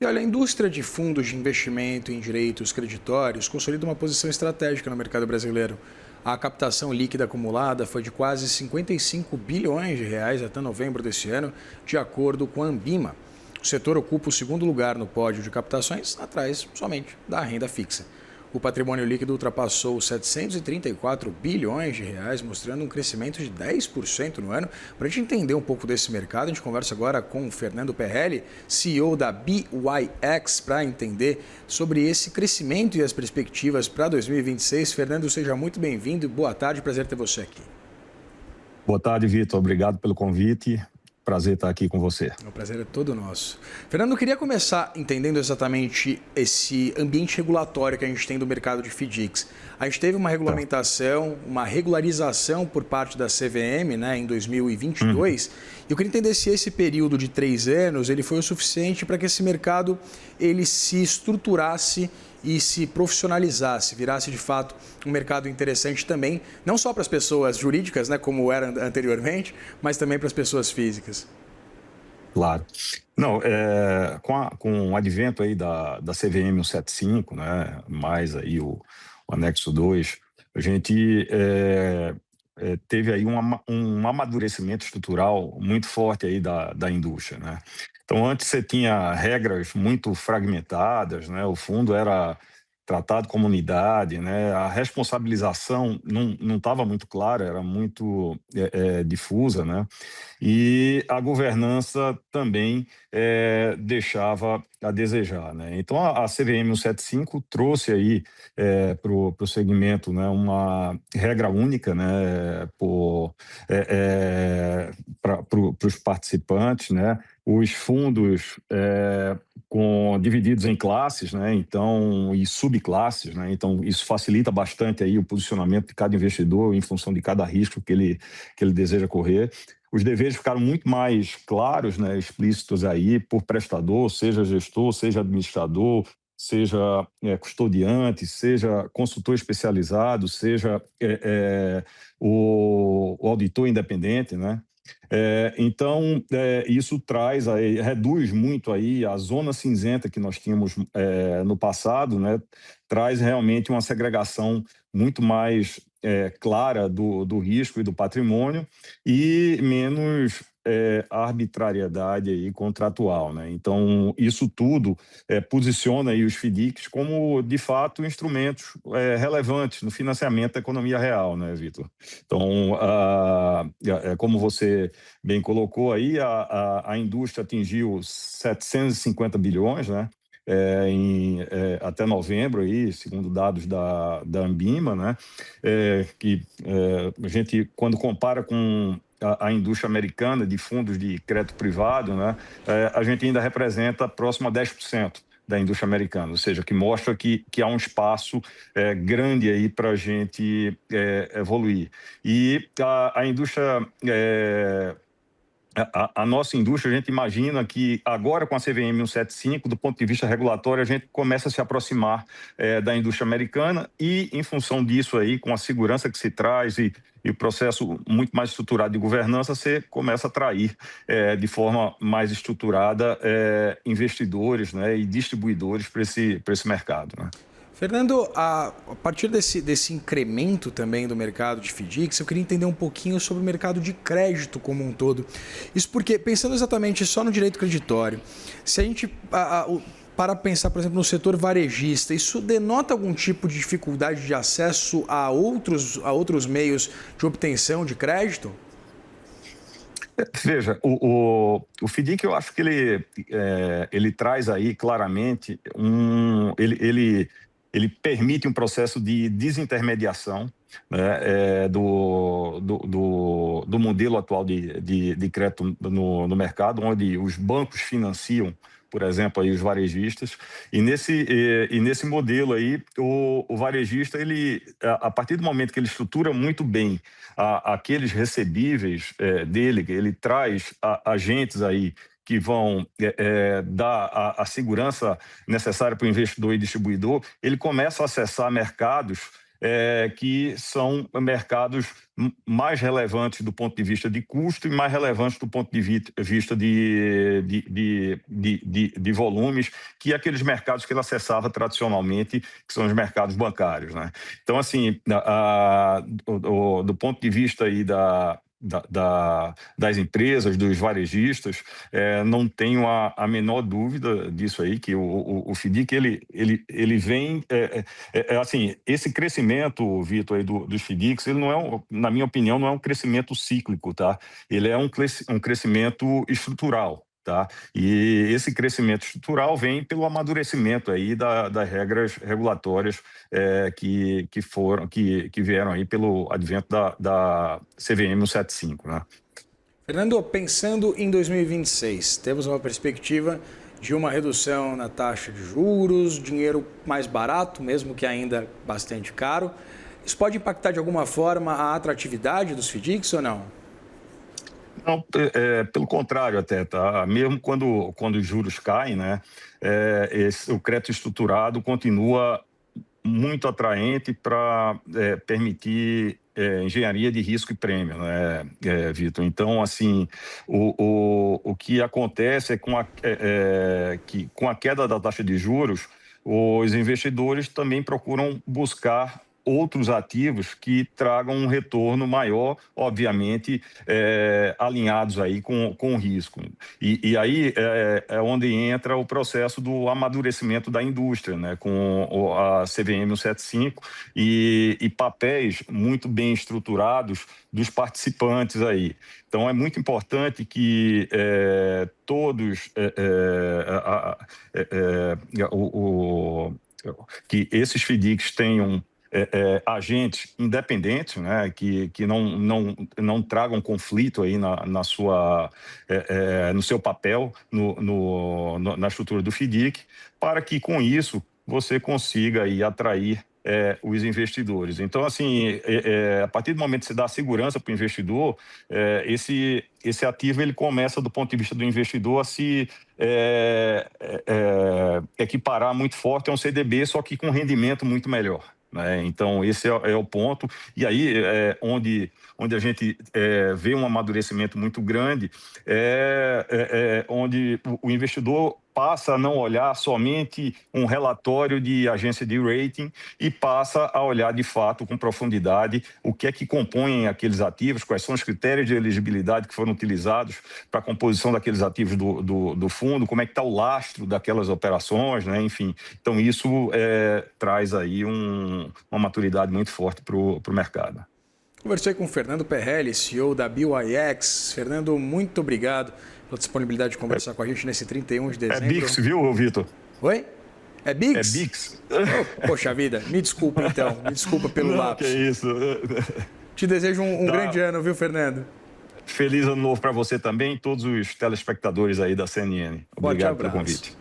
E olha, a indústria de fundos de investimento em direitos creditórios consolida uma posição estratégica no mercado brasileiro. A captação líquida acumulada foi de quase 55 bilhões de reais até novembro desse ano, de acordo com a Ambima. O setor ocupa o segundo lugar no pódio de captações, atrás somente da renda fixa. O patrimônio líquido ultrapassou 734 bilhões de reais, mostrando um crescimento de 10% no ano. Para a gente entender um pouco desse mercado, a gente conversa agora com o Fernando Perrelli, CEO da BYX, para entender sobre esse crescimento e as perspectivas para 2026. Fernando, seja muito bem-vindo e boa tarde, prazer ter você aqui. Boa tarde, Vitor. Obrigado pelo convite. Prazer estar aqui com você. O prazer é todo nosso. Fernando, eu queria começar entendendo exatamente esse ambiente regulatório que a gente tem do mercado de FDICs. A gente teve uma regulamentação, uma regularização por parte da CVM, né, em 2022. E eu queria entender se esse período de 3 anos ele foi o suficiente para que esse mercado ele se estruturasse e se profissionalizasse, virasse de fato um mercado interessante também, não só para as pessoas jurídicas, né, como era anteriormente, mas também para as pessoas físicas. Claro. Não, com o advento aí da CVM 175, né, mais aí o anexo 2, a gente teve aí um amadurecimento estrutural muito forte aí da indústria, né? Então, antes você tinha regras muito fragmentadas, né? O fundo era tratado como unidade, né? A responsabilização não estava muito clara, era muito difusa, né? E a governança também deixava a desejar, né? Então, a CVM 175 trouxe aí para o segmento, né, uma regra única, né, para os participantes, né? Os fundos divididos em classes, né? Então, e subclasses, né? Então, isso facilita bastante aí o posicionamento de cada investidor em função de cada risco que ele deseja correr. Os deveres ficaram muito mais claros, né, explícitos aí por prestador, seja gestor, seja administrador, seja custodiante, seja consultor especializado, seja o auditor independente, né? Então, isso traz aí, reduz muito aí a zona cinzenta que nós tínhamos no passado, né? Traz realmente uma segregação muito mais clara do risco e do patrimônio e menos arbitrariedade aí contratual, né? Então, isso tudo posiciona aí os FDICs como, de fato, instrumentos relevantes no financiamento da economia real, né, Vitor? Então, como você bem colocou aí, a indústria atingiu 750 bilhões, né? Até novembro, aí, segundo dados da Ambima, né? A gente, quando compara com a indústria americana de fundos de crédito privado, né? A gente ainda representa próximo a 10% da indústria americana, ou seja, que mostra que há um espaço grande aí para a gente evoluir. E a indústria a nossa indústria, a gente imagina que agora com a CVM 175, do ponto de vista regulatório, a gente começa a se aproximar da indústria americana e, em função disso aí, com a segurança que se traz e o processo muito mais estruturado de governança, você começa a atrair de forma mais estruturada investidores, né, e distribuidores para esse mercado, né? Fernando, a partir desse incremento também do mercado de FDICs, eu queria entender um pouquinho sobre o mercado de crédito como um todo. Isso porque, pensando exatamente só no direito creditório, se a gente para pensar, por exemplo, no setor varejista, isso denota algum tipo de dificuldade de acesso a outros meios de obtenção de crédito? Veja, o FDIC, eu acho que ele traz aí claramente ele permite um processo de desintermediação, né, do modelo atual de crédito no mercado, onde os bancos financiam, por exemplo, aí os varejistas, e nesse modelo aí, o varejista, a partir do momento que ele estrutura muito bem aqueles recebíveis dele, ele traz agentes aí que vão dar a segurança necessária para o investidor e distribuidor, ele começa a acessar mercados que são mercados mais relevantes do ponto de vista de custo e mais relevantes do ponto de vista de volumes, que aqueles mercados que ele acessava tradicionalmente, que são os mercados bancários, né? Então, assim, do ponto de vista aí das empresas, dos varejistas, não tenho a menor dúvida disso aí, que o FDIC, ele vem... assim, esse crescimento, Vitor, aí dos FDICs, ele não é, na minha opinião, não é um crescimento cíclico, tá? Ele é um crescimento estrutural. Tá? E esse crescimento estrutural vem pelo amadurecimento aí das regras regulatórias que vieram aí pelo advento da CVM 175, né? Fernando, pensando em 2026, temos uma perspectiva de uma redução na taxa de juros, dinheiro mais barato, mesmo que ainda bastante caro. Isso pode impactar de alguma forma a atratividade dos FDICs ou não? Não, pelo contrário até, tá? Mesmo quando os juros caem, né, o crédito estruturado continua muito atraente para permitir engenharia de risco e prêmio, né, Vitor? Então, assim, o que acontece é que com a queda da taxa de juros, os investidores também procuram buscar outros ativos que tragam um retorno maior, obviamente, alinhados aí com o risco. E aí é onde entra o processo do amadurecimento da indústria, né, com a CVM 175 e papéis muito bem estruturados dos participantes aí. Então, é muito importante que todos que esses FDICs tenham agentes independentes, né, que não tragam conflito aí no seu papel na estrutura do FDIC, para que com isso você consiga aí atrair os investidores. Então, assim, a partir do momento que você dá segurança para o investidor, esse ativo ele começa, do ponto de vista do investidor, a se equiparar muito forte a um CDB, só que com rendimento muito melhor, né? Então, esse é o ponto. E aí, onde a gente vê um amadurecimento muito grande, onde o investidor passa a não olhar somente um relatório de agência de rating e passa a olhar, de fato, com profundidade, o que é que compõem aqueles ativos, quais são os critérios de elegibilidade que foram utilizados para a composição daqueles ativos do fundo, como é que está o lastro daquelas operações, né? Enfim, então isso traz aí uma maturidade muito forte para o mercado. Conversei com o Fernando Perrelli, CEO da BYX. Fernando, muito obrigado pela disponibilidade de conversar com a gente nesse 31 de dezembro. É Bix, viu, Vitor? Oi? É Bix? É Bix. Oh, poxa vida, me desculpa então, me desculpa pelo lápis. Que isso. Te desejo um grande ano, viu, Fernando? Feliz ano novo para você também e todos os telespectadores aí da CNN. Obrigado pelo convite.